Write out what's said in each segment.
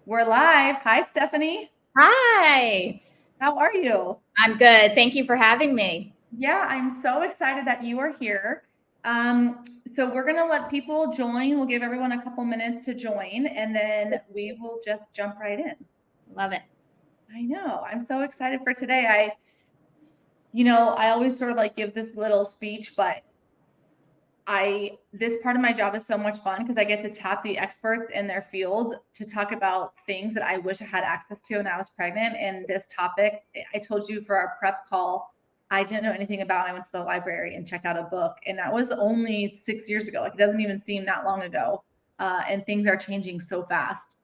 We're live. Hi, Stephanie. Hi, How are you? I'm good. Thank you for having me. Yeah, I'm so excited that you are here. So we're going to let people join. We'll give everyone a couple minutes to join, and then we will just jump right in. Love it. I know. I'm so excited for today. I always sort of like give this little speech, but this part of my job is so much fun because I get to tap the experts in their field to talk about things that I wish I had access to when I was pregnant. And this topic, I told you for our prep call, I didn't know anything about. I went to the library and checked out a book, and that was only 6 years ago. Like, it doesn't even seem that long ago. And things are changing so fast.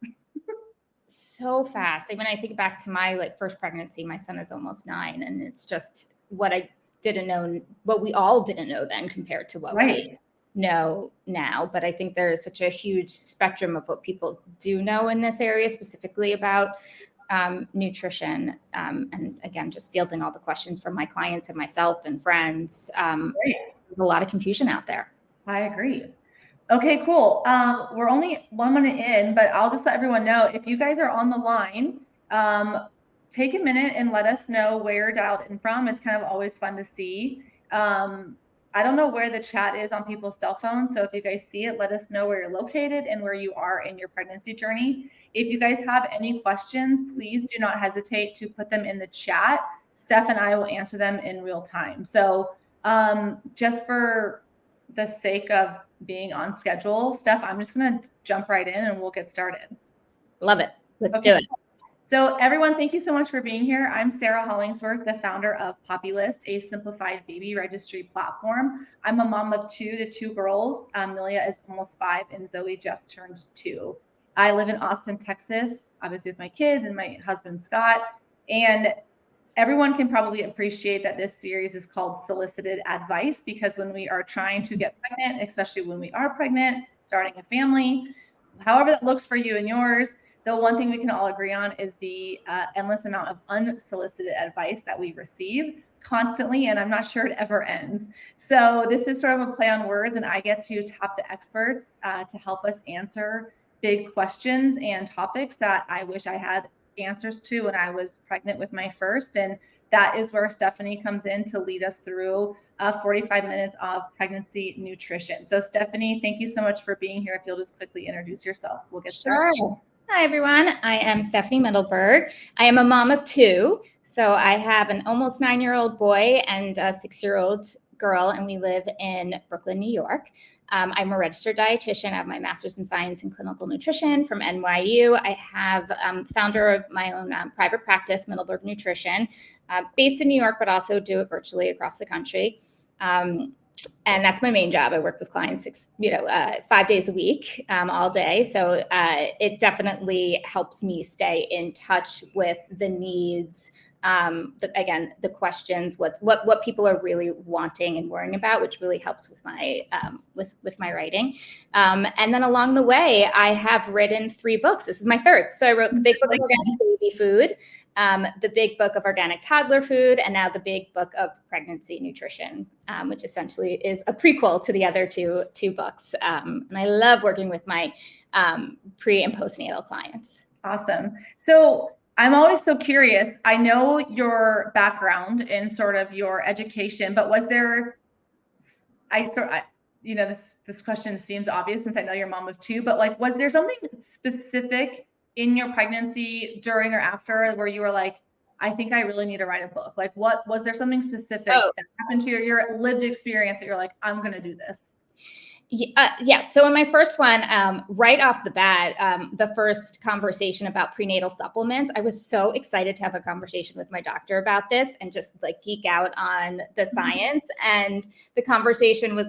So fast. When I think back to my first pregnancy, my son is almost 9, and it's just what I didn't know, what we all didn't know then compared to what we know now. But I think there is such a huge spectrum of what people do know in this area, specifically about nutrition. And again, just fielding all the questions from my clients and myself and friends. There's a lot of confusion out there. I agree. Okay, cool. We're only 1 minute in, but I'll just let everyone know, if you guys are on the line, take a minute and let us know where you're dialed in from. It's kind of always fun to see. I don't know where the chat is on people's cell phones, so if you guys see it, let us know where you're located and where you are in your pregnancy journey. If you guys have any questions, please do not hesitate to put them in the chat. Steph and I will answer them in real time. So just for the sake of being on schedule, Steph, I'm just going to jump right in and we'll get started. Love it. Let's do it. So everyone, thank you so much for being here. I'm Sarah Hollingsworth, the founder of Populist, a simplified baby registry platform. I'm a mom of 2 girls. Milia is almost 5 and Zoe just turned 2. I live in Austin, Texas, obviously with my kids and my husband, Scott. And everyone can probably appreciate that this series is called Solicited Advice, because when we are trying to get pregnant, especially when we are pregnant, starting a family, however that looks for you and yours, the one thing we can all agree on is the endless amount of unsolicited advice that we receive constantly, and I'm not sure it ever ends. So this is sort of a play on words, and I get to tap the experts to help us answer big questions and topics that I wish I had answers to when I was pregnant with my first. And that is where Stephanie comes in to lead us through 45 minutes of pregnancy nutrition. So Stephanie, thank you so much for being here. If you'll just quickly introduce yourself, we'll get started. Hi, everyone. I am Stephanie Middleberg. I am a mom of 2. So I have an almost 9-year-old boy and a 6-year-old girl, and we live in Brooklyn, New York. I'm a registered dietitian. I have my master's in science and clinical nutrition from NYU. I have founder of my own private practice, Middleberg Nutrition, based in New York, but also do it virtually across the country. And that's my main job. I work with clients, 5 days a week, all day. So it definitely helps me stay in touch with the needs. The questions, what people are really wanting and worrying about, which really helps with my with my writing. And then along the way, I have written 3 books. This is my 3rd. So I wrote the big book of organic baby food, the big book of organic toddler food, and now the big book of pregnancy nutrition, which essentially is a prequel to the other two books. And I love working with my pre and postnatal clients. Awesome. So I'm always so curious. I know your background in sort of your education, but was there, this question seems obvious since I know you're a mom of 2, but was there something specific in your pregnancy, during or after, where you were like, I think I really need to write a book? What was there something specific that happened to your lived experience that you're like, I'm going to do this? Yes. So in my first one, right off the bat, the first conversation about prenatal supplements, I was so excited to have a conversation with my doctor about this and just geek out on the science. And the conversation was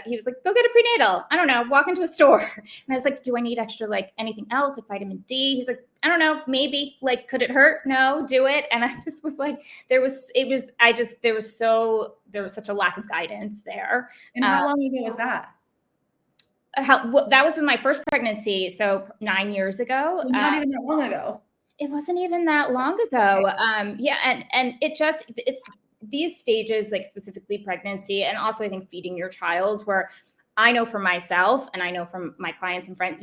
he was like, go get a prenatal. I don't know, walk into a store. And I was like, do I need extra, anything else, like vitamin D? He's like, I don't know, maybe, could it hurt? No, do it. And I just was like, there was such a lack of guidance there. And how long ago was that? That was in my first pregnancy, so 9 years ago. Not even that long ago. It wasn't even that long ago. And it's these stages, specifically pregnancy, and also I think feeding your child, where I know for myself and I know from my clients and friends,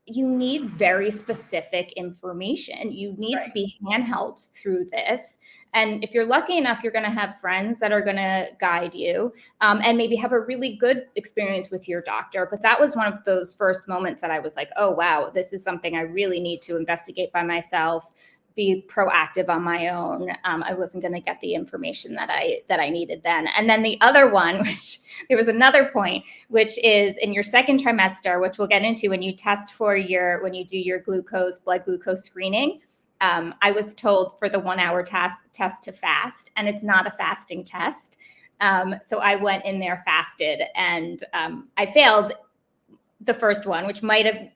you need very specific information. You need to be handheld through this. And if you're lucky enough, you're going to have friends that are going to guide you, and maybe have a really good experience with your doctor. But that was one of those first moments that I was like, oh, wow, this is something I really need to investigate by myself, be proactive on my own. I wasn't going to get the information that I needed then. And then the other one, which there was another point, which is in your second trimester, which we'll get into when you test for when you do your blood glucose screening. I was told for the 1 hour test to fast, and it's not a fasting test. So I went in there fasted, and I failed the first one, which might have,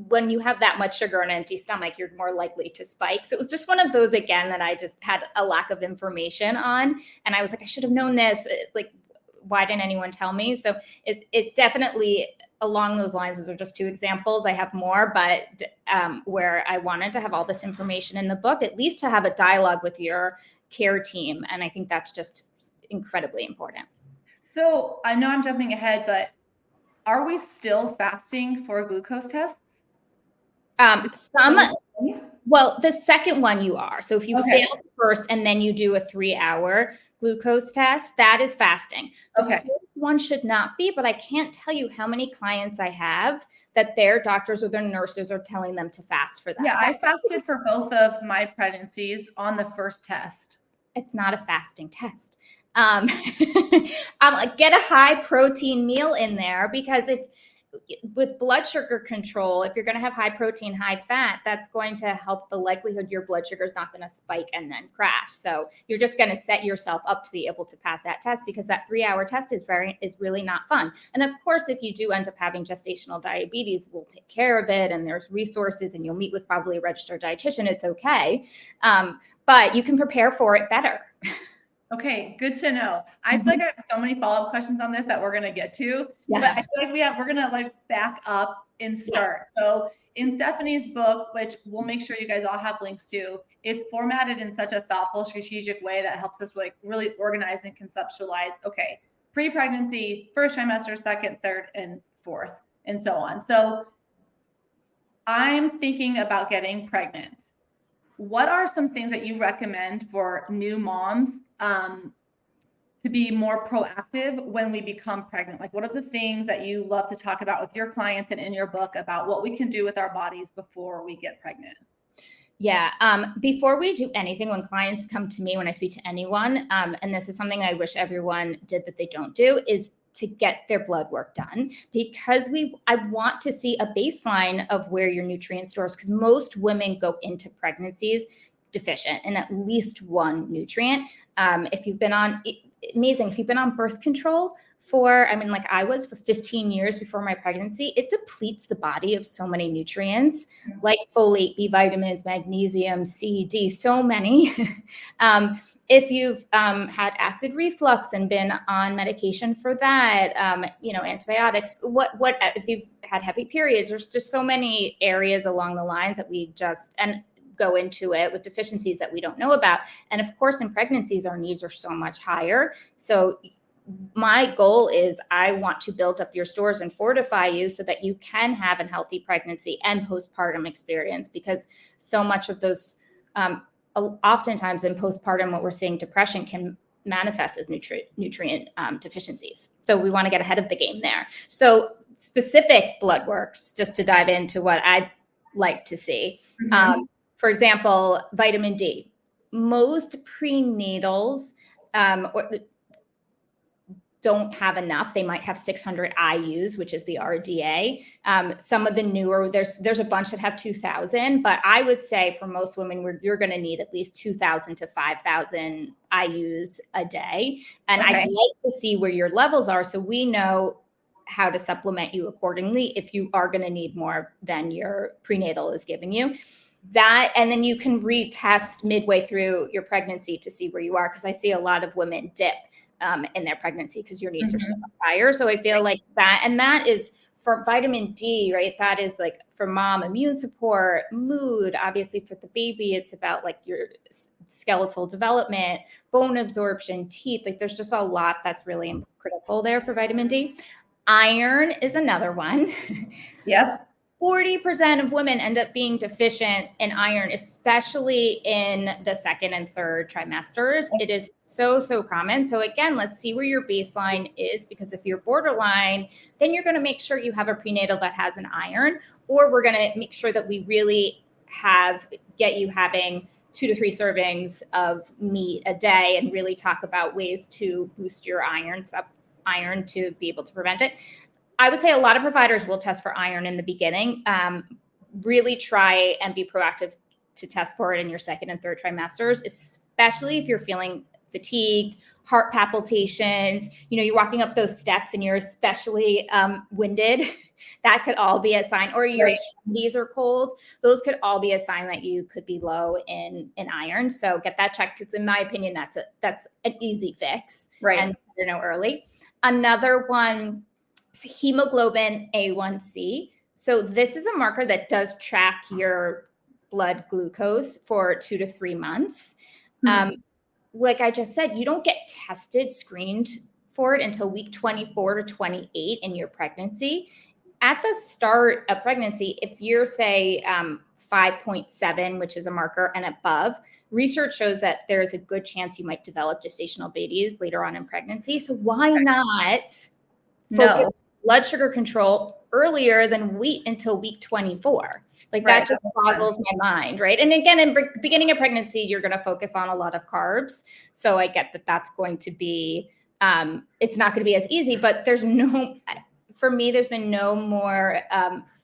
when you have that much sugar on an empty stomach, you're more likely to spike. So it was just one of those, again, that I just had a lack of information on. And I was like, I should have known this. Like, why didn't anyone tell me? So it definitely, along those lines, those are just two examples. I have more, but where I wanted to have all this information in the book, at least to have a dialogue with your care team. And I think that's just incredibly important. So I know I'm jumping ahead, but are we still fasting for glucose tests? Well, the second one you are. So if you fail first and then you do a 3 hour glucose test, that is fasting. The first one should not be, but I can't tell you how many clients I have that their doctors or their nurses are telling them to fast for that. Yeah, I fasted for both of my pregnancies on the first test. It's not a fasting test. Get a high protein meal in there, because with blood sugar control, if you're going to have high protein, high fat, that's going to help the likelihood your blood sugar is not going to spike and then crash. So you're just going to set yourself up to be able to pass that test, because that 3 hour test is really not fun. And of course, if you do end up having gestational diabetes, we'll take care of it. And there's resources, and you'll meet with probably a registered dietitian. It's okay. But you can prepare for it better. Okay, good to know. I feel like I have so many follow-up questions on this that we're going to get to, but I feel like we're going to back up and start. So in Stephanie's book, which we'll make sure you guys all have links to, it's formatted in such a thoughtful, strategic way that helps us really organize and conceptualize, pre-pregnancy, first trimester, second, third, and fourth, and so on. So I'm thinking about getting pregnant. What are some things that you recommend for new moms to be more proactive when we become pregnant? Like, what are the things that you love to talk about with your clients and in your book about what we can do with our bodies before we get pregnant? Yeah. Before we do anything, when clients come to me, when I speak to anyone, and this is something I wish everyone did that they don't do, is to get their blood work done, because I want to see a baseline of where your nutrient stores, because most women go into pregnancies deficient in at least one nutrient. If you've been on birth control I was for 15 years before my pregnancy, it depletes the body of so many nutrients, like folate, B vitamins, magnesium, C, D, so many. If you've had acid reflux and been on medication for that, antibiotics, if you've had heavy periods, there's just so many areas along the lines that we and go into it with deficiencies that we don't know about. And of course, in pregnancies, our needs are so much higher. So my goal is I want to build up your stores and fortify you so that you can have a healthy pregnancy and postpartum experience, because so much of those, oftentimes in postpartum, what we're seeing, depression can manifest as nutrient deficiencies. So we want to get ahead of the game there. So specific blood works, just to dive into what I'd like to see. For example, vitamin D. Most prenatals don't have enough. They might have 600 IUs, which is the RDA. Some of the newer, there's a bunch that have 2,000, but I would say for most women, you're going to need at least 2,000 to 5,000 IUs a day. And I'd like to see where your levels are, so we know how to supplement you accordingly if you are going to need more than your prenatal is giving you. That, and then you can retest midway through your pregnancy to see where you are, because I see a lot of women dip in their pregnancy because your needs are so much higher. So I feel like that, and that is for vitamin D, right? That is like for mom, immune support, mood. Obviously for the baby, it's about like your skeletal development, bone absorption, teeth. Like there's just a lot that's really critical there for vitamin D. Iron is another one. Yep. 40% of women end up being deficient in iron, especially in the second and third trimesters. It is so, so common. So again, let's see where your baseline is, because if you're borderline, then you're going to make sure you have a prenatal that has an iron, or we're going to make sure that we really get you having 2 to 3 servings of meat a day, and really talk about ways to boost your iron to be able to prevent it. I would say a lot of providers will test for iron in the beginning. Really try and be proactive to test for it in your second and third trimesters, especially if you're feeling fatigued, heart palpitations, you're walking up those steps and you're especially winded. That could all be a sign, or your extremities are cold. Those could all be a sign that you could be low in iron. So get that checked. It's, in my opinion, that's an easy fix, and early. Another one, hemoglobin A1C. So this is a marker that does track your blood glucose for 2 to 3 months. Like I just said, you don't get screened for it until week 24 to 28 in your pregnancy. At the start of pregnancy, if you're, say, 5.7, which is a marker, and above, research shows that there's a good chance you might develop gestational babies later on in pregnancy. So why not focus blood sugar control earlier than wait until week 24? Like that just boggles my mind, right? And again, in beginning of pregnancy, you're going to focus on a lot of carbs. So I get that that's going to be, it's not going to be as easy, but for me, there's been no more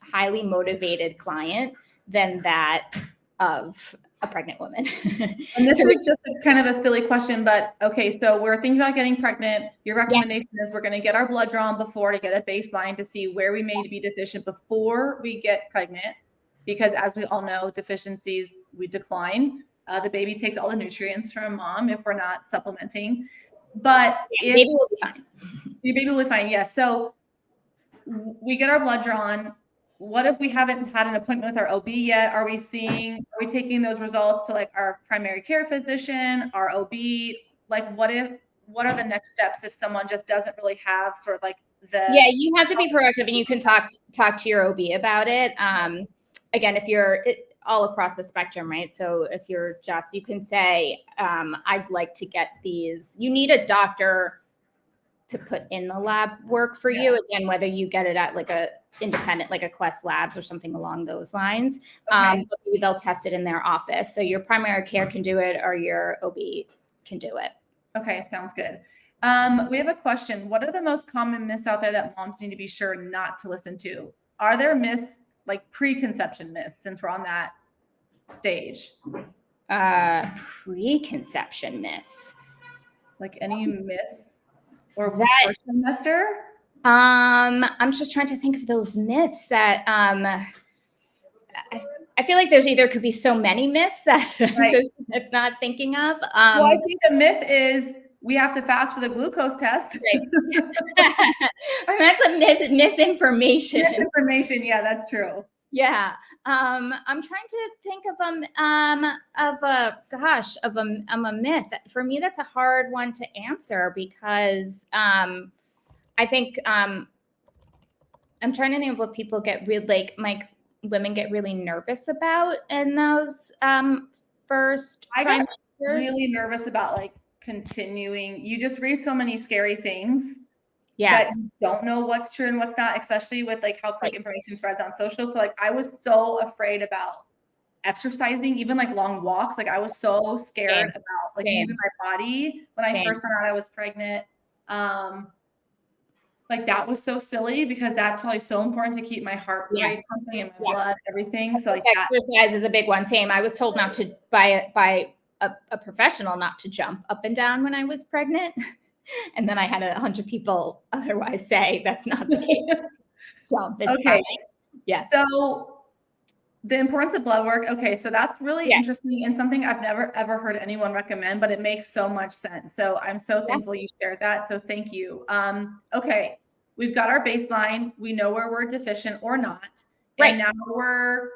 highly motivated client than that of a pregnant woman. And this is just kind of a silly question, but okay, so we're thinking about getting pregnant. Your recommendation is we're going to get our blood drawn before to get a baseline to see where we may be deficient before we get pregnant, because as we all know, deficiencies, we decline. The baby takes all the nutrients from mom if we're not supplementing. But your baby will be fine. Your baby will be fine, yes. So we get our blood drawn. What if we haven't had an appointment with our OB yet? Are we taking those results to like our primary care physician, our OB? Like what are the next steps if someone just doesn't really have sort of like you have to be proactive, and you can talk to your OB about it. Again, if you're all across the spectrum, right? So if you're you can say, I'd like to get these. You need a doctor to put in the lab work for you. Again, whether you get it at like a independent, like a Quest Labs or something along those lines. But maybe they'll test it in their office. So your primary care can do it, or your OB can do it. Okay, sounds good. We have a question. What are the most common myths out there that moms need to be sure not to listen to? Are there myths, like preconception myths, since we're on that stage? Preconception myths. Like any myths? Or first semester? I'm just trying to think of those myths that I feel like could be so many myths that I'm just not thinking of. Well, I think the myth is we have to fast for the glucose test. That's a misinformation. Misinformation, yeah, that's true. Yeah. I'm trying to think of a myth. For me, that's a hard one to answer, because I think I'm trying to think of what people get women get really nervous about in those first trimesters. I got really nervous about like continuing. You just read so many scary things. That you don't know what's true and what's not, especially with like how quick information spreads on social. So like I was so afraid about exercising, even like long walks. Like I was so scared about like moving my body when I first found out I was pregnant. Like that was so silly, because that's probably so important to keep my heart rate pumping and my blood, everything. So like exercise is a big one. Same. I was told not to by a professional not to jump up and down when I was pregnant. And then I had 100 people otherwise say that's not the case. Jump. It's fine. Yes. So the importance of blood work. Okay. So that's really interesting, and something I've never, ever heard anyone recommend, but it makes so much sense. So I'm so thankful you shared that. So thank you. Okay. We've got our baseline. We know where we're deficient or not. And now we're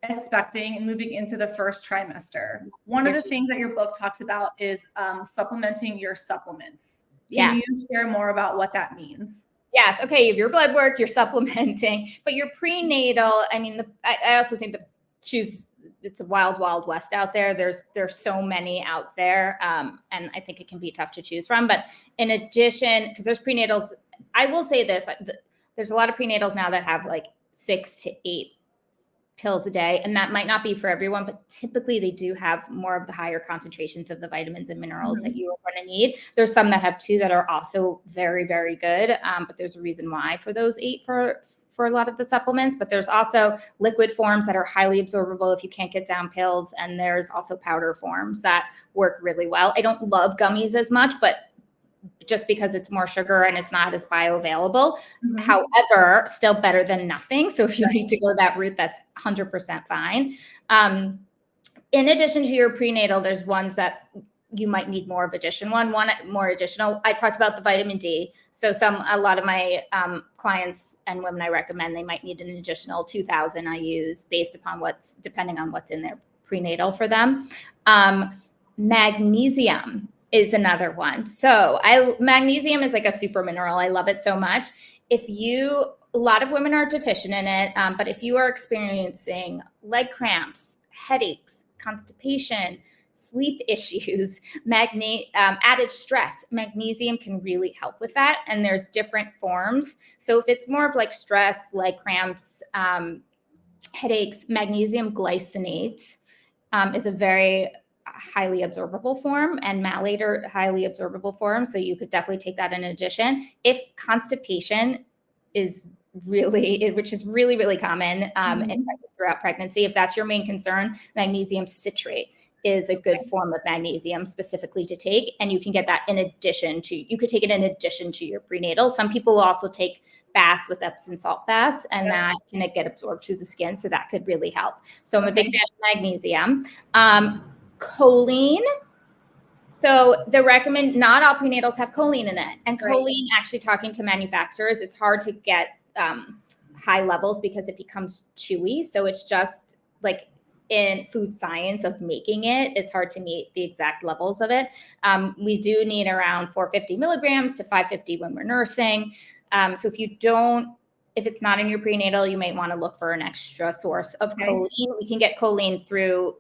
expecting and moving into the first trimester. One of the things that your book talks about is supplementing your supplements. Can you share more about what that means? Yes. Okay. You have your blood work, you're supplementing, but your prenatal, I mean, I also think it's a wild, wild west out there. There's so many out there. And I think it can be tough to choose from, but in addition, because there's prenatals, I will say this, there's a lot of prenatals now that have like 6 to 8 pills a day. And that might not be for everyone, but typically they do have more of the higher concentrations of the vitamins and minerals that you are going to need. There's some that have 2 that are also very, very good. But there's a reason why for those 8 for a lot of the supplements, but there's also liquid forms that are highly absorbable if you can't get down pills. And there's also powder forms that work really well. I don't love gummies as much, but just because it's more sugar and it's not as bioavailable. However, still better than nothing. So if you need to go that route, that's 100% fine. In addition to your prenatal, there's ones that you might need more of one more additional. I talked about the vitamin D. So a lot of my clients and women I recommend, they might need an additional 2,000 I use depending on what's in their prenatal for them. Magnesium is another one. So magnesium is like a super mineral. I love it so much. A lot of women are deficient in it, but if you are experiencing leg cramps, headaches, constipation, sleep issues, added stress, magnesium can really help with that. And there's different forms. So if it's more of like stress, leg cramps, headaches, magnesium glycinate is a very highly absorbable form, and malate are highly absorbable forms. So you could definitely take that in addition. If constipation which is really, really common throughout pregnancy, if that's your main concern, magnesium citrate is a good form of magnesium specifically to take. And you can get that you could take it in addition to your prenatal. Some people will also take baths with Epsom salt baths, and that can get absorbed through the skin. So that could really help. So I'm a big fan of magnesium. Choline. So not all prenatals have choline in it. And choline, actually talking to manufacturers, it's hard to get high levels because it becomes chewy. So it's just like in food science of making it, it's hard to meet the exact levels of it. We do need around 450 milligrams to 550 when we're nursing. So if it's not in your prenatal, you may want to look for an extra source of choline. We can get choline through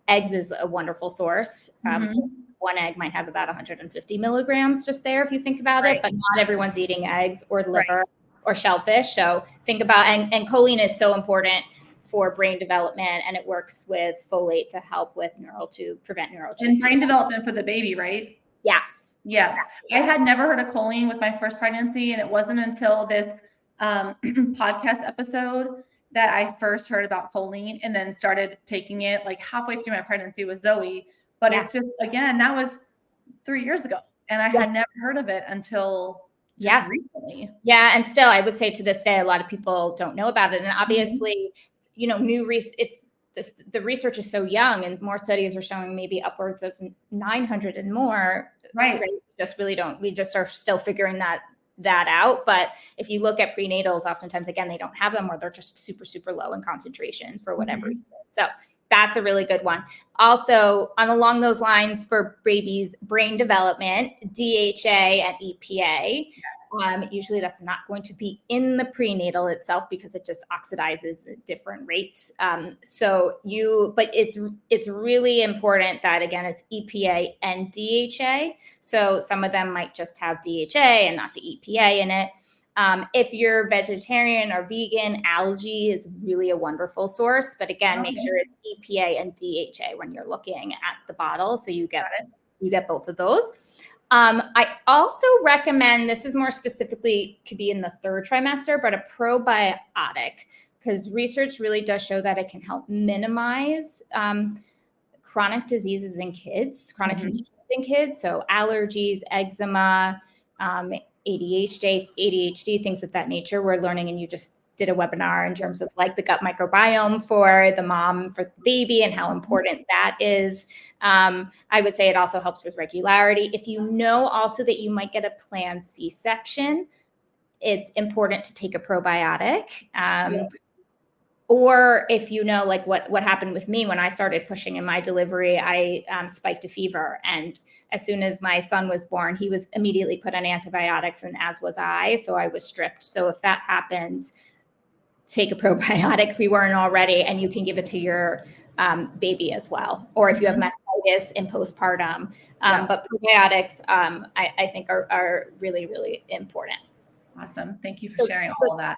eggs is a wonderful source. So one egg might have about 150 milligrams just there if you think about it, but not everyone's eating eggs or liver or shellfish. So think about, and choline is so important for brain development, and it works with folate to help with prevent neural tube. And brain development for the baby, right? Yes. Yeah. Exactly. I had never heard of choline with my first pregnancy, and it wasn't until this podcast episode that I first heard about choline and then started taking it like halfway through my pregnancy with Zoe. But it's just, again, that was 3 years ago, and I had never heard of it until recently. Yeah. And still, I would say to this day, a lot of people don't know about it. And obviously, the research is so young, and more studies are showing maybe upwards of 900 and more. Right. We just are still figuring that out. But if you look at prenatals, oftentimes, again, they don't have them, or they're just super, super low in concentration for whatever reason. So that's a really good one. Also, along those lines for babies' brain development, DHA and EPA. Usually that's not going to be in the prenatal itself because it just oxidizes at different rates. But it's really important that, again, it's EPA and DHA. So some of them might just have DHA and not the EPA in it. If you're vegetarian or vegan, algae is really a wonderful source. But again, make sure it's EPA and DHA when you're looking at the bottle. So you get both of those. I also recommend, this is more specifically, could be in the 3rd trimester, but a probiotic, because research really does show that it can help minimize chronic diseases in kids, chronic conditions in kids. So allergies, eczema, ADHD, things of that nature. We're learning, and you just did a webinar in terms of like the gut microbiome for the mom, for the baby, and how important that is. I would say it also helps with regularity. If you know also that you might get a planned C-section, it's important to take a probiotic. Or if you know, like what happened with me when I started pushing in my delivery, I spiked a fever. And as soon as my son was born, he was immediately put on antibiotics, and as was I. So I was stripped. So if that happens, take a probiotic if we weren't already, and you can give it to your baby as well. Or if you have mastitis in postpartum. But probiotics, I think are really, really important. Awesome. Thank you for sharing all of that.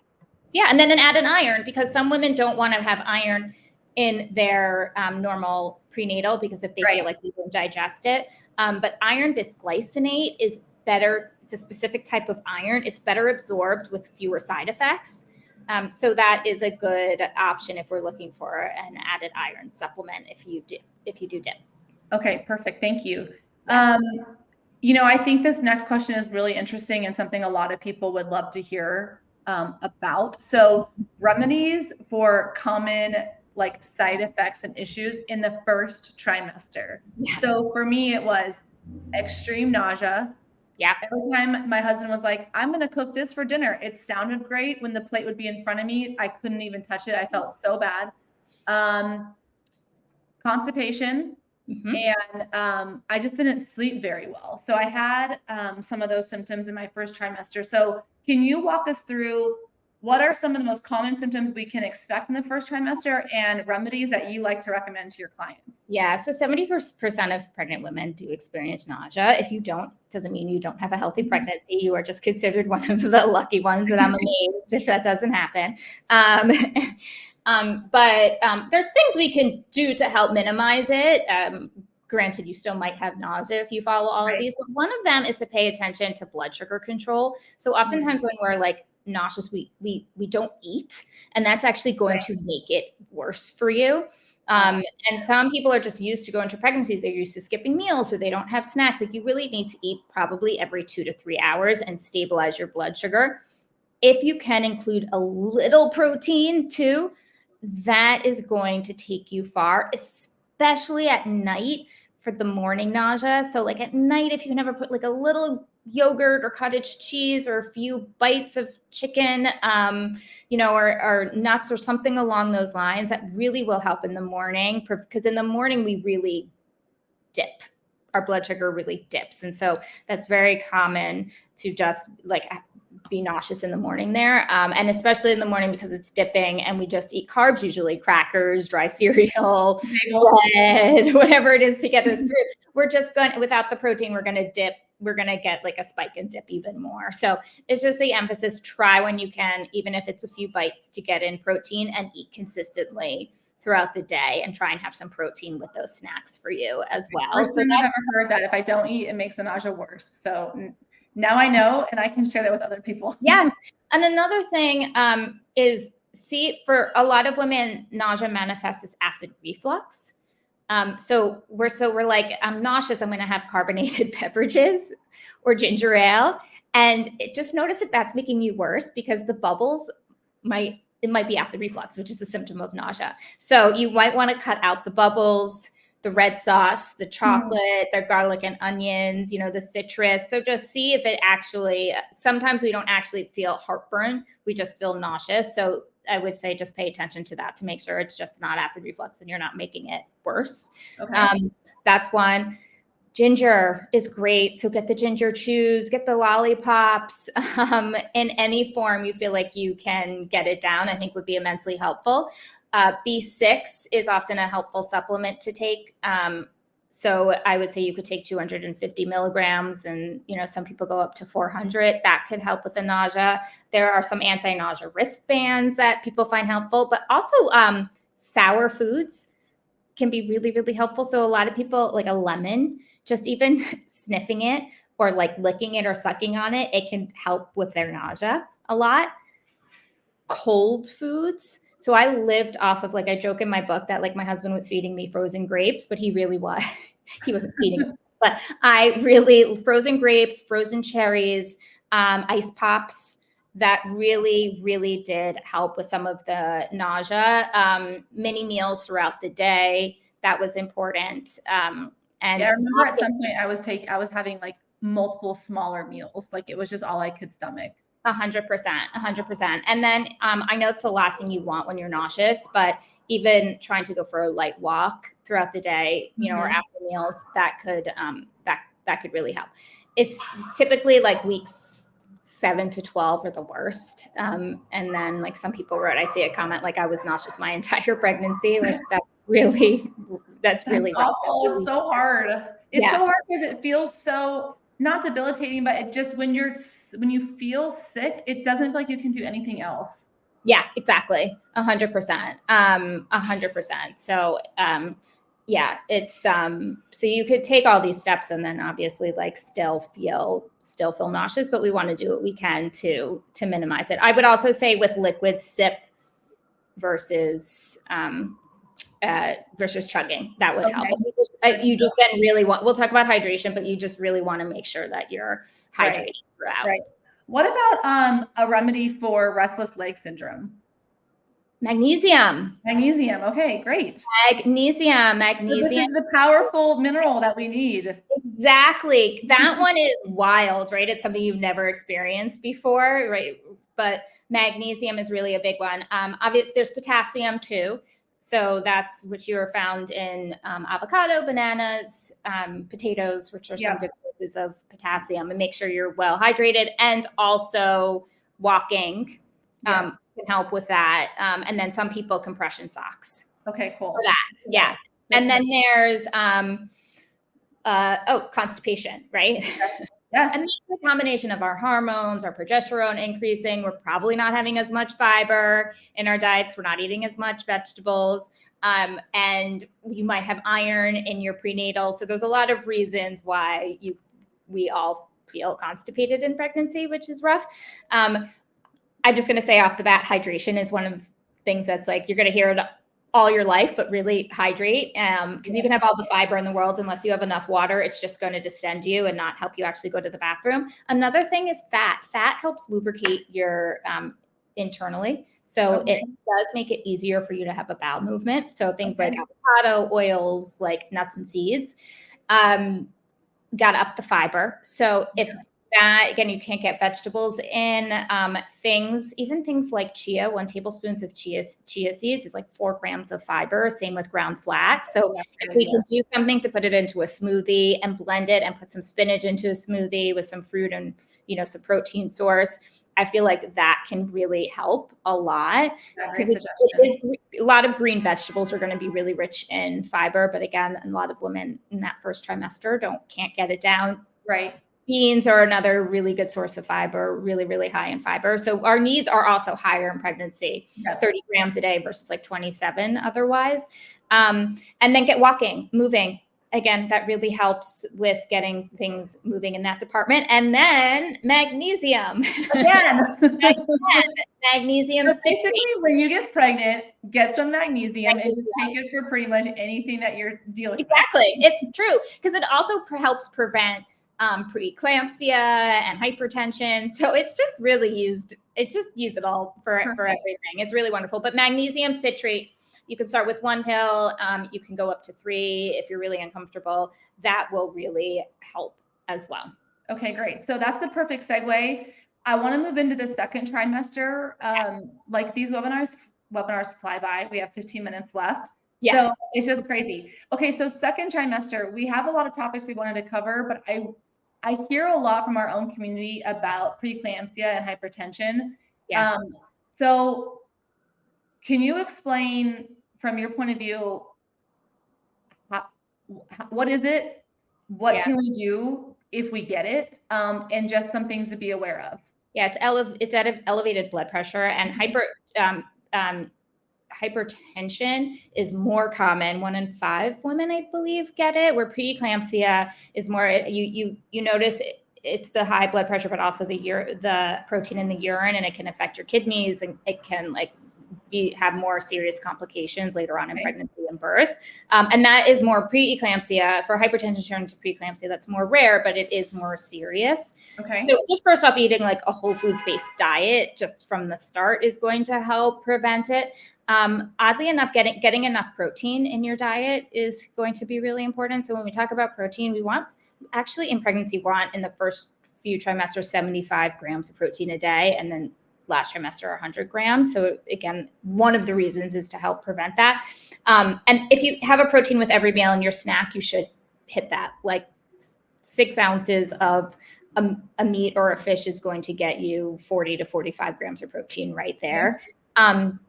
Yeah, and then add an iron, because some women don't want to have iron in their normal prenatal because if they feel like they won't digest it. But iron bisglycinate is better. It's a specific type of iron. It's better absorbed with fewer side effects. So that is a good option if we're looking for an added iron supplement if you do dip. Okay, perfect. Thank you. Yeah. I think this next question is really interesting and something a lot of people would love to hear about. So remedies for common like side effects and issues in the first trimester. Yes. So for me, it was extreme nausea. Yeah. Every time my husband was like, I'm going to cook this for dinner. It sounded great when the plate would be in front of me. I couldn't even touch it. I felt so bad. Constipation. And I just didn't sleep very well. So I had some of those symptoms in my first trimester. So can you walk us through what are some of the most common symptoms we can expect in the first trimester and remedies that you like to recommend to your clients? Yeah. So 70% of pregnant women do experience nausea. If you don't, doesn't mean you don't have a healthy pregnancy. You are just considered one of the lucky ones, and I'm amazed if that doesn't happen. But there's things we can do to help minimize it. Granted, you still might have nausea if you follow all of these, but one of them is to pay attention to blood sugar control. So oftentimes when we're like nauseous, we don't eat, and that's actually going to make it worse for you. And some people are just used to going to pregnancies. They're used to skipping meals, or they don't have snacks. Like, you really need to eat probably every 2 to 3 hours and stabilize your blood sugar. If you can include a little protein too, that is going to take you far, especially at night for the morning nausea. So like at night, if you can ever put like a little yogurt or cottage cheese or a few bites of chicken, or nuts or something along those lines, that really will help in the morning, because in the morning we really dip. Our blood sugar really dips. And so that's very common to just like be nauseous in the morning there. And especially in the morning because it's dipping and we just eat carbs, usually crackers, dry cereal, bread, whatever it is to get us through. We're just going, without the protein, we're going to dip. We're going to get like a spike and dip even more. So it's just the emphasis, try when you can, even if it's a few bites, to get in protein and eat consistently throughout the day, and try and have some protein with those snacks for you as well. First time I've ever heard that if I don't eat, it makes the nausea worse. So now I know, and I can share that with other people. Yes. And another thing is, for a lot of women, nausea manifests as acid reflux. So we're like, I'm nauseous, I'm going to have carbonated beverages or ginger ale. And just notice if that's making you worse, because the bubbles it might be acid reflux, which is a symptom of nausea. So you might want to cut out the bubbles, the red sauce, the chocolate, the garlic and onions, the citrus. So just see if it actually, sometimes we don't actually feel heartburn. We just feel nauseous. So I would say just pay attention to that to make sure it's just not acid reflux and you're not making it worse. Okay. That's one. Ginger is great. So get the ginger chews, get the lollipops, in any form you feel like you can get it down, I think would be immensely helpful. B6 is often a helpful supplement to take. So I would say you could take 250 milligrams, and some people go up to 400. That could help with the nausea. There are some anti-nausea wristbands that people find helpful, but also sour foods can be really, really helpful. So a lot of people, like a lemon, just even sniffing it or like licking it or sucking on it, it can help with their nausea a lot. Cold foods. So I lived off of, like, I joke in my book that like my husband was feeding me frozen grapes, but he really was. He wasn't feeding me. But frozen grapes, frozen cherries, ice pops, that really, really did help with some of the nausea. Mini meals throughout the day, that was important. And I remember at some point I was having like multiple smaller meals. Like, it was just all I could stomach. 100%, 100%. And then I know it's the last thing you want when you're nauseous, but even trying to go for a light walk throughout the day, you know, or after meals, that could that could really help. It's typically like weeks 7 to 12 are the worst. And then like some people wrote, I see a comment like I was nauseous my entire pregnancy. Like that's really rough. Awful. It's so hard. It's so hard because it feels so not debilitating, but it just when you feel sick, it doesn't feel like you can do anything else. Yeah, exactly. 100%. 100%. So yeah, it's so you could take all these steps and then obviously like still feel nauseous, but we want to do what we can to minimize it. I would also say with liquid, sip versus chugging, that would help. You just then really we'll talk about hydration, but you just really want to make sure that you're hydrated throughout. Right. What about a remedy for restless leg syndrome? Magnesium. Okay, great. Magnesium. So this is the powerful mineral that we need. Exactly. That one is wild, right? It's something you've never experienced before, right? But magnesium is really a big one. Obviously, there's potassium too. So that's which you are found in avocado, bananas, potatoes, which are some good sources of potassium. And make sure you're well hydrated, and also walking can help with that. And then some people compression socks. Okay, cool. For that, yeah. And then there's constipation, right? Yes. And that's a combination of our hormones, our progesterone increasing. We're probably not having as much fiber in our diets. We're not eating as much vegetables. And you might have iron in your prenatal. So there's a lot of reasons why we all feel constipated in pregnancy, which is rough. I'm just going to say off the bat, hydration is one of the things that's like, you're going to hear it all your life, but really hydrate, because you can have all the fiber in the world. Unless you have enough water, it's just going to distend you and not help you actually go to the bathroom. Another thing is fat. Fat helps lubricate your internally. So it does make it easier for you to have a bowel movement. So things like avocado, oils, like nuts and seeds, got up the fiber. So if that, again, you can't get vegetables in, even things like chia, 1 tablespoon of chia seeds is like 4 grams of fiber, same with ground flax. So if we can do something to put it into a smoothie and blend it and put some spinach into a smoothie with some fruit and, some protein source, I feel like that can really help a lot, because a lot of green vegetables are going to be really rich in fiber. But again, a lot of women in that first trimester can't get it down. Right. Beans are another really good source of fiber, really, really high in fiber. So our needs are also higher in pregnancy, 30 grams a day versus like 27 otherwise. And then get walking, moving. Again, that really helps with getting things moving in that department. And then magnesium. Magnesium. So basically, when you get pregnant, get some magnesium and just take it for pretty much anything that you're dealing with. Exactly. It's true, because it also helps prevent preeclampsia and hypertension. So it's just really use it all for everything. It's really wonderful. But magnesium citrate, you can start with 1 pill. You can go up to 3 if you're really uncomfortable. That will really help as well. Okay, great. So that's the perfect segue. I want to move into the second trimester. Like these webinars fly by. We have 15 minutes left. Yeah. So it's just crazy. Okay, so second trimester, we have a lot of topics we wanted to cover, but I hear a lot from our own community about preeclampsia and hypertension. Yeah. So can you explain from your point of view, what is it? What can we do if we get it? And just some things to be aware of. Yeah, it's at elevated blood pressure, and hypertension is more common. 1 in 5 women, I believe, get it, where preeclampsia is more, you notice it's the high blood pressure, but also the protein in the urine, and it can affect your kidneys, and it can have more serious complications later on in pregnancy and birth. And that is more preeclampsia. For hypertension turned to preeclampsia, that's more rare, but it is more serious. Okay. So just first off, eating like a whole foods-based diet just from the start is going to help prevent it. Oddly enough, getting enough protein in your diet is going to be really important. So when we talk about protein, we want in pregnancy, in the first few trimesters, 75 grams of protein a day, and then last trimester 100 grams. So again, one of the reasons is to help prevent that. And if you have a protein with every meal in your snack, you should hit that. Like 6 ounces of a meat or a fish is going to get you 40 to 45 grams of protein right there. And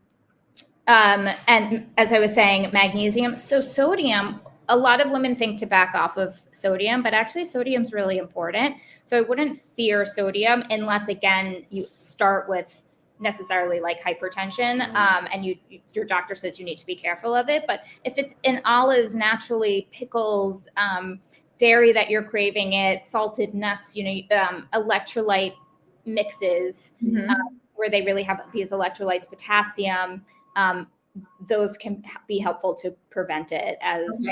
as I was saying, magnesium. So sodium, a lot of women think to back off of sodium, but actually sodium is really important. So I wouldn't fear sodium unless, again, you start with necessarily like hypertension, and your doctor says you need to be careful of it. But if it's in olives, naturally, pickles, dairy that you're craving it, salted nuts, electrolyte mixes, where they really have these electrolytes, potassium, those can be helpful to prevent it as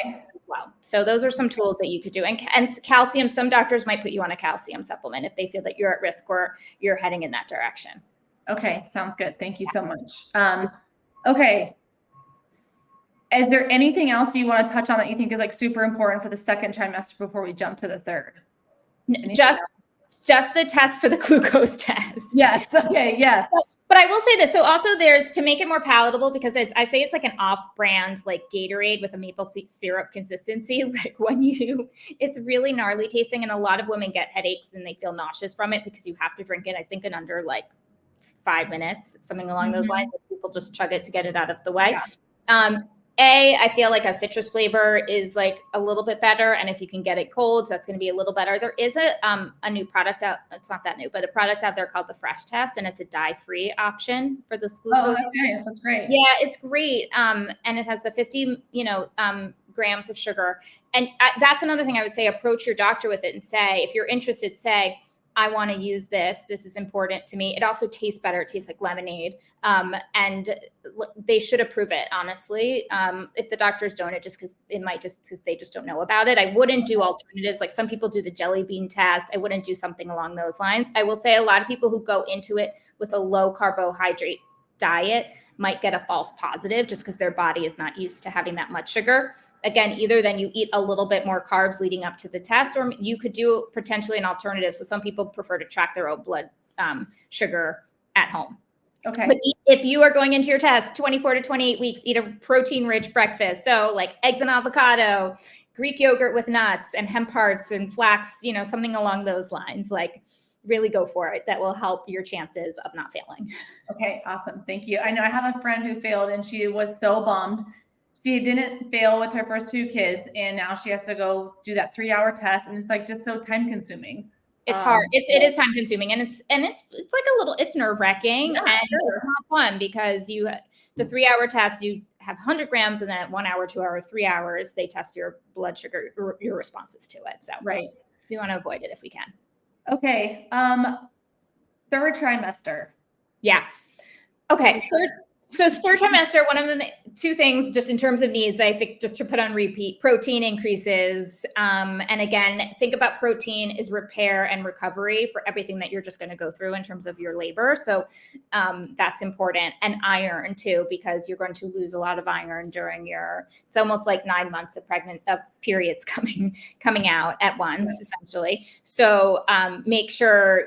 well. So those are some tools that you could do. And calcium, some doctors might put you on a calcium supplement if they feel that you're at risk or you're heading in that direction. Okay, sounds good. Thank you so much. Okay. Is there anything else you want to touch on that you think is like super important for the second trimester before we jump to the third? Just the test for the glucose test. Yes. Okay. Yes. But I will say this. So also there's, to make it more palatable, because I say it's like an off-brand, like Gatorade with a maple syrup consistency. Like it's really gnarly tasting. And a lot of women get headaches and they feel nauseous from it because you have to drink it, I think, in under like 5 minutes, something along those lines. People just chug it to get it out of the way. Yeah. I feel like a citrus flavor is like a little bit better. And if you can get it cold, that's going to be a little better. There is a new product out. It's not that new, but a product out there called the Fresh Test. And it's a dye-free option for this glucose. Oh, that's great. Yeah, it's great. And it has the 50, grams of sugar. And that's another thing I would say, approach your doctor with it and say, if you're interested, say, I want to use this. This is important to me. It also tastes better. It tastes like lemonade. And they should approve it, honestly. If the doctors don't, because they just don't know about it. I wouldn't do alternatives. Like some people do the jelly bean test. I wouldn't do something along those lines. I will say a lot of people who go into it with a low carbohydrate diet might get a false positive just because their body is not used to having that much sugar. Again, either then you eat a little bit more carbs leading up to the test, or you could do potentially an alternative. So some people prefer to track their own blood sugar at home. Okay. But if you are going into your test 24 to 28 weeks, eat a protein-rich breakfast. So like eggs and avocado, Greek yogurt with nuts and hemp hearts and flax, something along those lines. Like really go for it. That will help your chances of not failing. Okay, awesome. Thank you. I know I have a friend who failed and she was so bummed. She didn't fail with her first 2 kids, and now she has to go do that 3-hour test, and it's like just so time consuming. It's hard. It is time consuming, and it's like it's nerve wracking, and it's not fun because the 3-hour test, you have 100 grams, and then at 1 hour, 2 hour, 3 hours, they test your blood sugar, your responses to it. So we want to avoid it if we can. Okay. Third trimester. Yeah. Okay. Third trimester, one of the 2 things just in terms of needs, I think just to put on repeat, protein increases. And again, think about protein is repair and recovery for everything that you're just going to go through in terms of your labor. So that's important. And iron too, because you're going to lose a lot of iron during it's almost like 9 months of periods coming out at once, essentially. So make sure,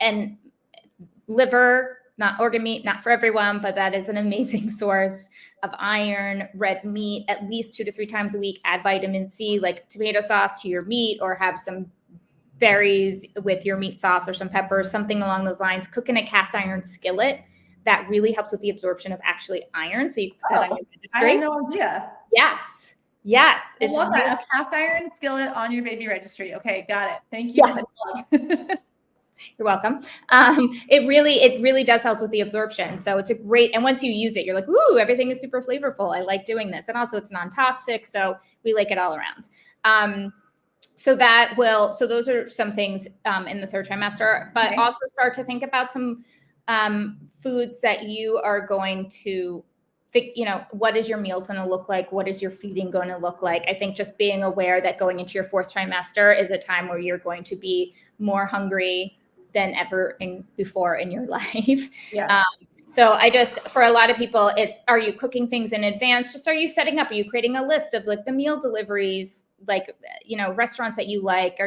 and liver, not organ meat, not for everyone, but that is an amazing source of iron. Red meat, at least 2 to 3 times a week. Add vitamin C, like tomato sauce to your meat, or have some berries with your meat sauce or some peppers, something along those lines. Cook in a cast iron skillet. That really helps with the absorption of actually iron. So you can put that on your registry. I had no idea. Yes. I love that. A cast iron skillet on your baby registry. Okay, got it. Thank you. Yes. You're welcome. It really does help with the absorption. So it's and once you use it, you're like, ooh, everything is super flavorful. I like doing this. And also it's non-toxic. So we like it all around. So those are some things in the third trimester, but also start to think about some foods that you are going to think, what is your meals going to look like? What is your feeding going to look like? I think just being aware that going into your 4th trimester is a time where you're going to be more hungry than ever before in your life. Yeah. So for a lot of people, are you cooking things in advance? Just are you setting up? Are you creating a list of like the meal deliveries like, restaurants that you like?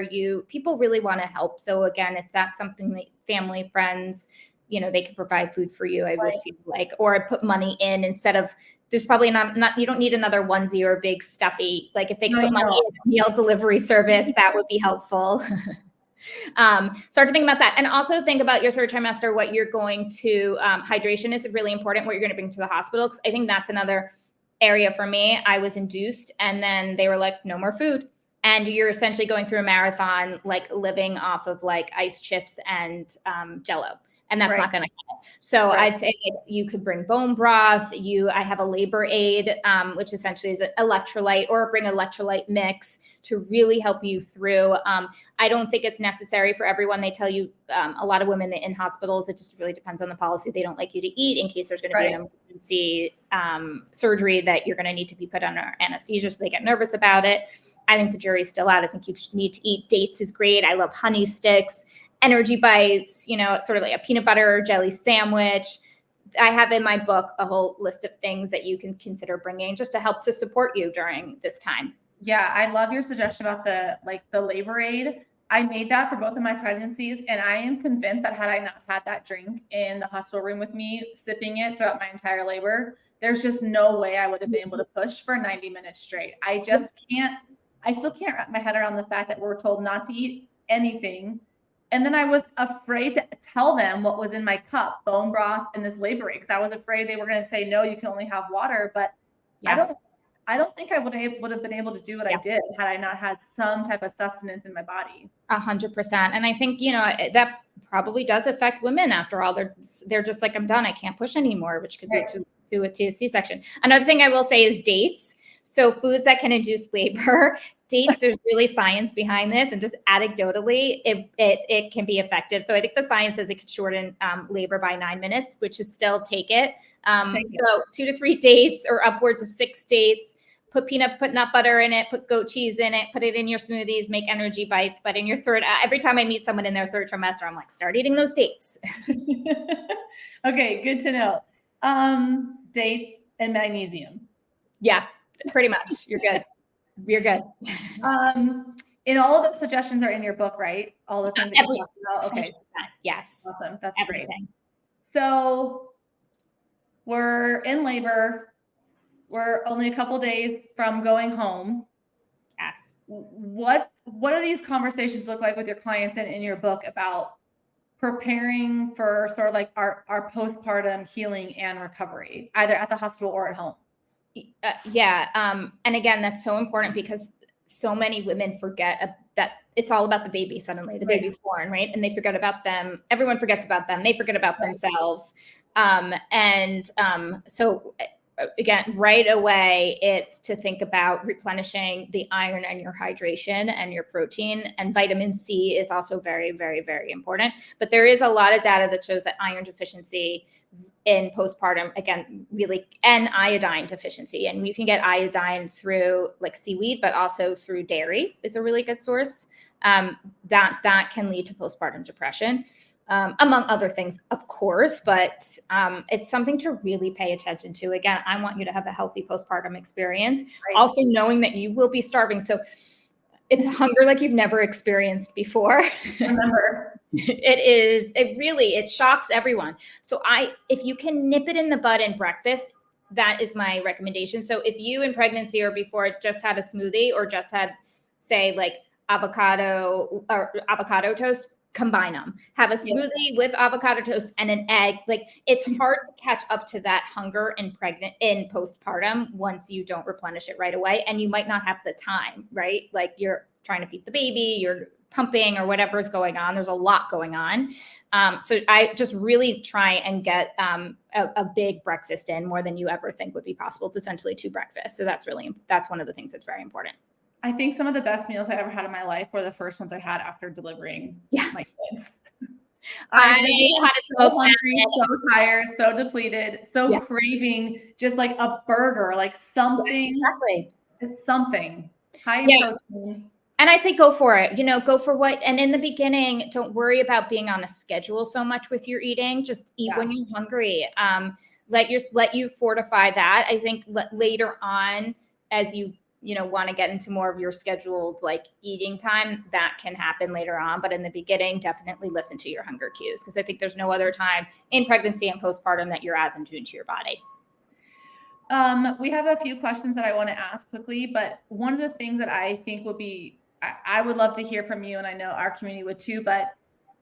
People really want to help. So again, if that's something that family, friends, they could provide food for you, I would feel like, or I put money in instead of, there's probably not, you don't need another onesie or a big stuffy. Like if they could put money in a meal delivery service, that would be helpful. Start to think about that. And also think about your third trimester, what you're going to, hydration is really important, what you're going to bring to the hospital. Because I think that's another area for me. I was induced and then they were like, no more food. And you're essentially going through a marathon, like living off of like ice chips and Jello. And that's not going to cut it. So I'd say you could bring bone broth. I have a labor aid, which essentially is an electrolyte, or bring electrolyte mix to really help you through. I don't think it's necessary for everyone. They tell you, a lot of women in hospitals, it just really depends on the policy. They don't like you to eat in case there's going to be an emergency surgery that you're going to need to be put under anesthesia. So they get nervous about it. I think the jury's still out. I think you need to eat. Dates is great. I love honey sticks. Energy bites, sort of like a peanut butter or jelly sandwich. I have in my book a whole list of things that you can consider bringing just to help to support you during this time. Yeah, I love your suggestion about the labor aid. I made that for both of my pregnancies, and I am convinced that had I not had that drink in the hospital room with me, sipping it throughout my entire labor, there's just no way I would have been able to push for 90 minutes straight. I still can't wrap my head around the fact that we're told not to eat anything. And then I was afraid to tell them what was in my cup, bone broth and this labor aid, because I was afraid they were going to say, no, you can only have water. But I don't think I would have been able to do what I did had I not had some type of sustenance in my body. 100%. And I think, that probably does affect women. After all, they're just like, I'm done. I can't push anymore, which could lead to a C-section. Another thing I will say is dates. So foods that can induce labor, dates, there's really science behind this, and just anecdotally, it can be effective. So I think the science says it could shorten labor by 9 minutes, which is still take it. So 2 to 3 dates or upwards of 6 dates. Put nut butter in it, put goat cheese in it, put it in your smoothies, make energy bites. But in your every time I meet someone in their third trimester, I'm like, start eating those dates. Okay, good to know. Dates and magnesium. Yeah. Pretty much. You're good. You're good. And all of the suggestions are in your book, right? All the things that you talked about. Okay. Yes. Awesome. That's everything. Great. So we're in labor. We're only a couple days from going home. Yes. What do these conversations look like with your clients and in your book about preparing for sort of like our postpartum healing and recovery, either at the hospital or at home? And again, that's so important because so many women forget that it's all about the baby. Suddenly the baby's born, right? And they forget about them. Everyone forgets about them. They forget about themselves. So again, right away, it's to think about replenishing the iron and your hydration and your protein, and vitamin C is also very, very, very important. But there is a lot of data that shows that iron deficiency in postpartum, again, really, and iodine deficiency. And you can get iodine through like seaweed, but also through dairy is a really good source. That can lead to postpartum depression. Among other things, of course, but it's something to really pay attention to. Again, I want you to have a healthy postpartum experience, also knowing that you will be starving. So it's hunger like you've never experienced before. Remember, it shocks everyone. So if you can nip it in the bud in breakfast, that is my recommendation. So if you in pregnancy or before just had a smoothie or just had, say, like avocado toast, combine them. Have a smoothie with avocado toast and an egg. Like, it's hard to catch up to that hunger in postpartum once you don't replenish it right away. And you might not have the time, right? Like, you're trying to feed the baby, you're pumping or whatever is going on. There's a lot going on. So I just really try and get a big breakfast in, more than you ever think would be possible. It's essentially 2 breakfasts. So that's one of the things that's very important. I think some of the best meals I ever had in my life were the first ones I had after delivering my kids. I had a so hungry, so tired, so depleted, so craving just like a burger, like something. Yes, exactly. It's something high in protein. And I say, go for it, go for what. And in the beginning, don't worry about being on a schedule so much with your eating. Just eat when you're hungry. Let you fortify that. I think later on, as you want to get into more of your scheduled like eating time, that can happen later on. But in the beginning, definitely listen to your hunger cues, because I think there's no other time in pregnancy and postpartum that you're as in tune to your body. We have a few questions that I want to ask quickly, but one of the things that I think would be, I would love to hear from you, and I know our community would too, but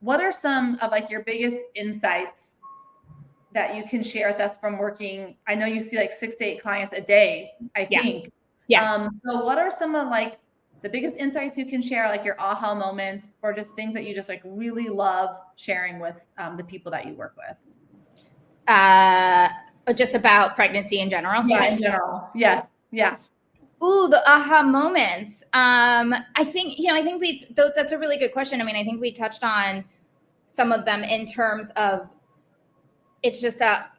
what are some of like your biggest insights that you can share with us from working? I know you see like 6 to 8 clients a day, I think. Yeah. So what are some of like the biggest insights you can share, like your aha moments, or just things that you just like really love sharing with the people that you work with? Just about pregnancy in general? Yeah, in general. Yes. Yeah. Ooh, the aha moments. I think that's a really good question. I mean, I think we touched on some of them in terms of, it's just that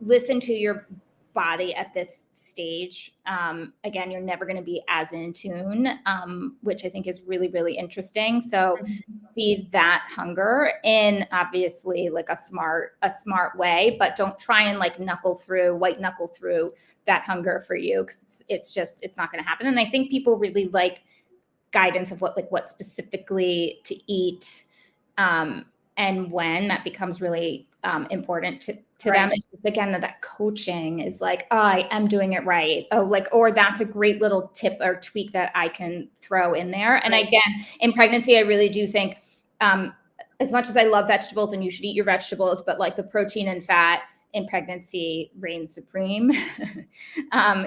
listen to your body at this stage. Again, you're never going to be as in tune, which I think is really, really interesting. So feed that hunger in obviously like a smart way, but don't try and like white knuckle through that hunger for you, because it's not going to happen. And I think people really like guidance of what specifically to eat, and when that becomes really important to them. It's just, again, that coaching is like, oh, I am doing it right. Oh, like, or that's a great little tip or tweak that I can throw in there. And again, in pregnancy, I really do think, as much as I love vegetables and you should eat your vegetables, but like the protein and fat in pregnancy reigns supreme.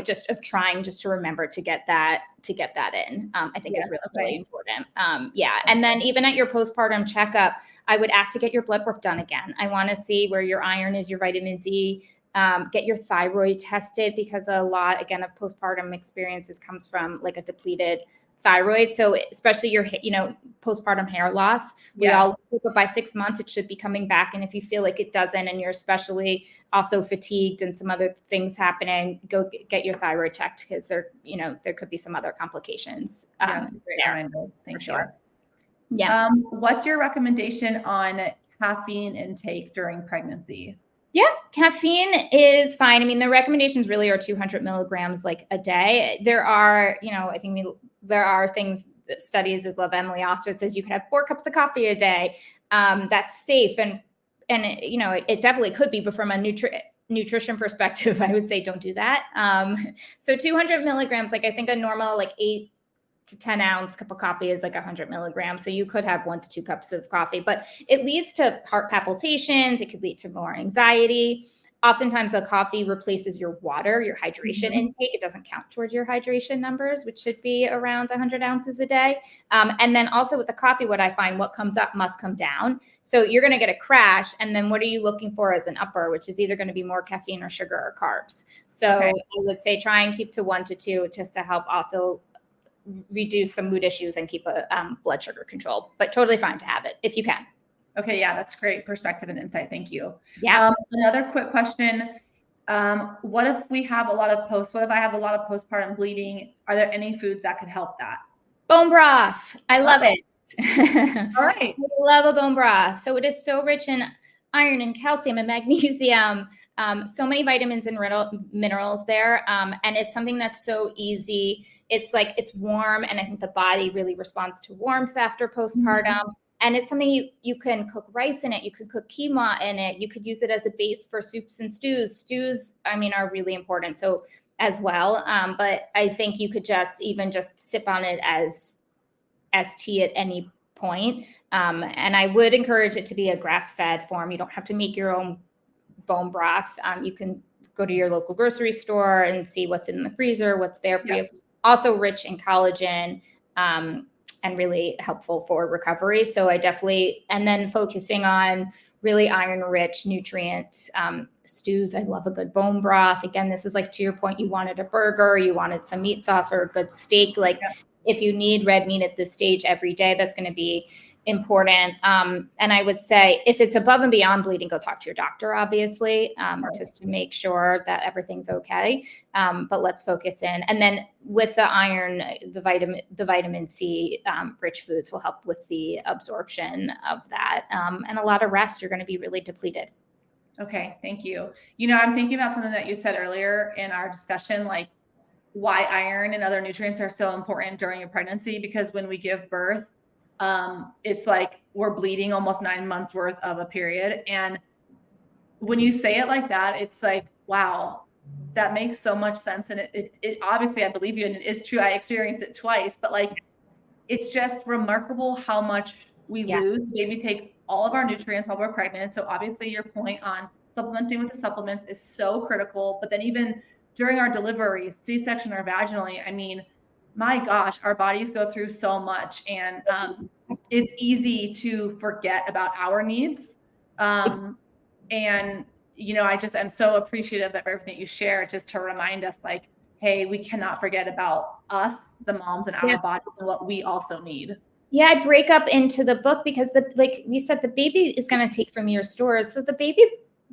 Just of trying just to remember to get that in, I think is really important. And then even at your postpartum checkup, I would ask to get your blood work done again. I want to see where your iron is, your vitamin D. Get your thyroid tested, because a lot, again, of postpartum experiences comes from like a depleted thyroid. So especially your, postpartum hair loss, we all look, but by 6 months, it should be coming back. And if you feel like it doesn't, and you're especially also fatigued and some other things happening, go get your thyroid checked, because there could be some other complications. That's a great reminder. Thank you. Yeah. What's your recommendation on caffeine intake during pregnancy? Yeah, caffeine is fine. I mean, the recommendations really are 200 milligrams like a day. There are, there are studies that love Emily Oster says you can have 4 cups of coffee a day. That's safe. And it definitely could be, but from a nutrition perspective, I would say don't do that. So 200 milligrams, like I think a normal like 8 to 10 ounce cup of coffee is like 100 milligrams. So you could have 1 to 2 cups of coffee, but it leads to heart palpitations. It could lead to more anxiety. Oftentimes the coffee replaces your water, your hydration intake. It doesn't count towards your hydration numbers, which should be around 100 ounces a day. And then also with the coffee, what I find, what comes up must come down. So you're going to get a crash. And then what are you looking for as an upper, which is either going to be more caffeine or sugar or carbs. So I would say try and keep to 1 to 2 just to help also reduce some mood issues and keep a blood sugar control, but totally fine to have it if you can. Okay. Yeah. That's great perspective and insight. Thank you. Yeah. Another quick question. What if I have a lot of postpartum bleeding? Are there any foods that could help that? Bone broth. I love it. All right. I love a bone broth. So it is so rich in iron and calcium and magnesium, so many vitamins and minerals there. And it's something that's so easy. It's like, it's warm. And I think the body really responds to warmth after postpartum. And it's something you can cook rice in it. You could cook quinoa in it. You could use it as a base for soups and stews. Stews, are really important. So as well. But I think you could just sip on it as tea at any point. And I would encourage it to be a grass-fed form. You don't have to make your own bone broth. You can go to your local grocery store and see what's in the freezer, what's there for you. Also rich in collagen, and really helpful for recovery. So and then focusing on really iron-rich nutrient stews. I love a good bone broth. Again, this is like, to your point, you wanted a burger, you wanted some meat sauce or a good steak. If you need red meat at this stage every day, that's going to be important. And I would say if it's above and beyond bleeding, go talk to your doctor, obviously, just to make sure that everything's okay. But let's focus in. And then with the iron, the vitamin C rich foods will help with the absorption of that. And a lot of rest, you're going to be really depleted. Okay. Thank you. I'm thinking about something that you said earlier in our discussion, like why iron and other nutrients are so important during your pregnancy, because when we give birth, it's like we're bleeding almost 9 months worth of a period. And when you say it like that, it's like, wow, that makes so much sense. And it obviously, I believe you, and it is true. I experienced it twice, but like, it's just remarkable how much we lose. The baby takes all of our nutrients while we're pregnant. So obviously your point on supplementing with the supplements is so critical. But then even during our delivery, C-section or vaginally, I mean, my gosh, our bodies go through so much, and it's easy to forget about our needs. And I'm so appreciative of everything you share, just to remind us, like, hey, we cannot forget about us, the moms, and our bodies and what we also need. Yeah, I break up into the book because like we said, the baby is going to take from your stores. So the baby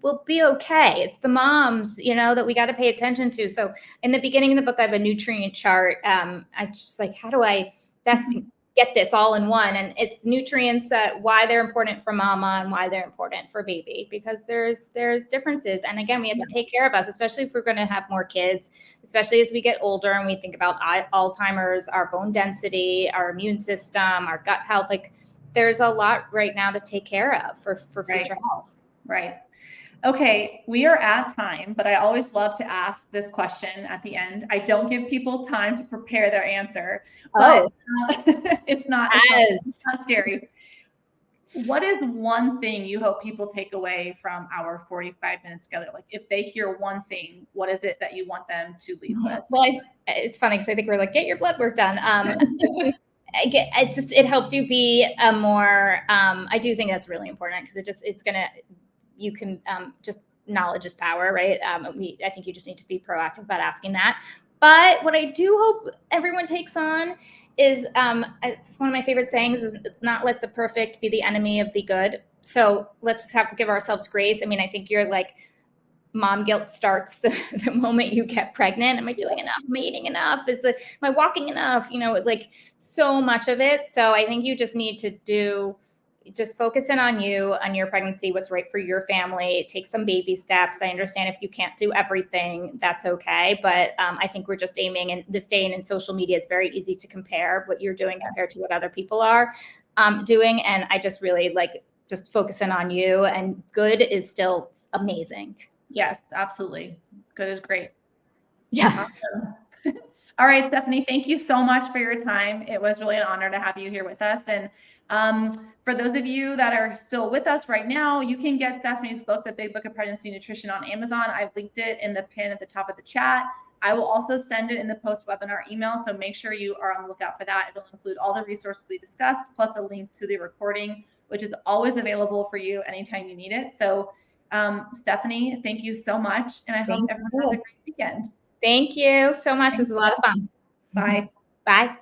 will be okay. It's the moms, that we got to pay attention to. So in the beginning of the book, I have a nutrient chart. I just like, how do I best get this all in one? And it's nutrients why they're important for mama and why they're important for baby, because there's differences. And again, we have to take care of us, especially if we're going to have more kids, especially as we get older and we think about Alzheimer's, our bone density, our immune system, our gut health. Like, there's a lot right now to take care of for future health. Right. Okay, we are at time, but I always love to ask this question at the end. I don't give people time to prepare their answer, but it's not scary. What is one thing you hope people take away from our 45 minutes together? Like, if they hear one thing, what is it that you want them to leave with? Well, it's funny because I think we're like, get your blood work done. It helps you be a more, I do think that's really important, because you can just, knowledge is power, right? I think you just need to be proactive about asking that. But what I do hope everyone takes on is, it's one of my favorite sayings, is not let the perfect be the enemy of the good. So let's just give ourselves grace. I mean, I think you're like, mom guilt starts the moment you get pregnant. Am I doing enough? Am I eating enough? Am I walking enough? It's like so much of it. So I think you just need to just focus in on you, on your pregnancy, what's right for your family. Take some baby steps. I understand if you can't do everything, that's okay. But I think we're just aiming, in this day and in social media, it's very easy to compare what you're doing compared to what other people are doing. And I just really just focusing on you, and good is still amazing. Yes, absolutely. Good is great. Yeah. Awesome. All right, Stephanie, thank you so much for your time. It was really an honor to have you here with us. And for those of you that are still with us right now, you can get Stephanie's book, The Big Book of Pregnancy Nutrition, on Amazon. I've linked it in the pin at the top of the chat. I will also send it in the post-webinar email, so make sure you are on the lookout for that. It'll include all the resources we discussed, plus a link to the recording, which is always available for you anytime you need it. So Stephanie, thank you so much, and I hope everyone has a great weekend. Thank you so much. This was a lot of fun. Bye. Bye.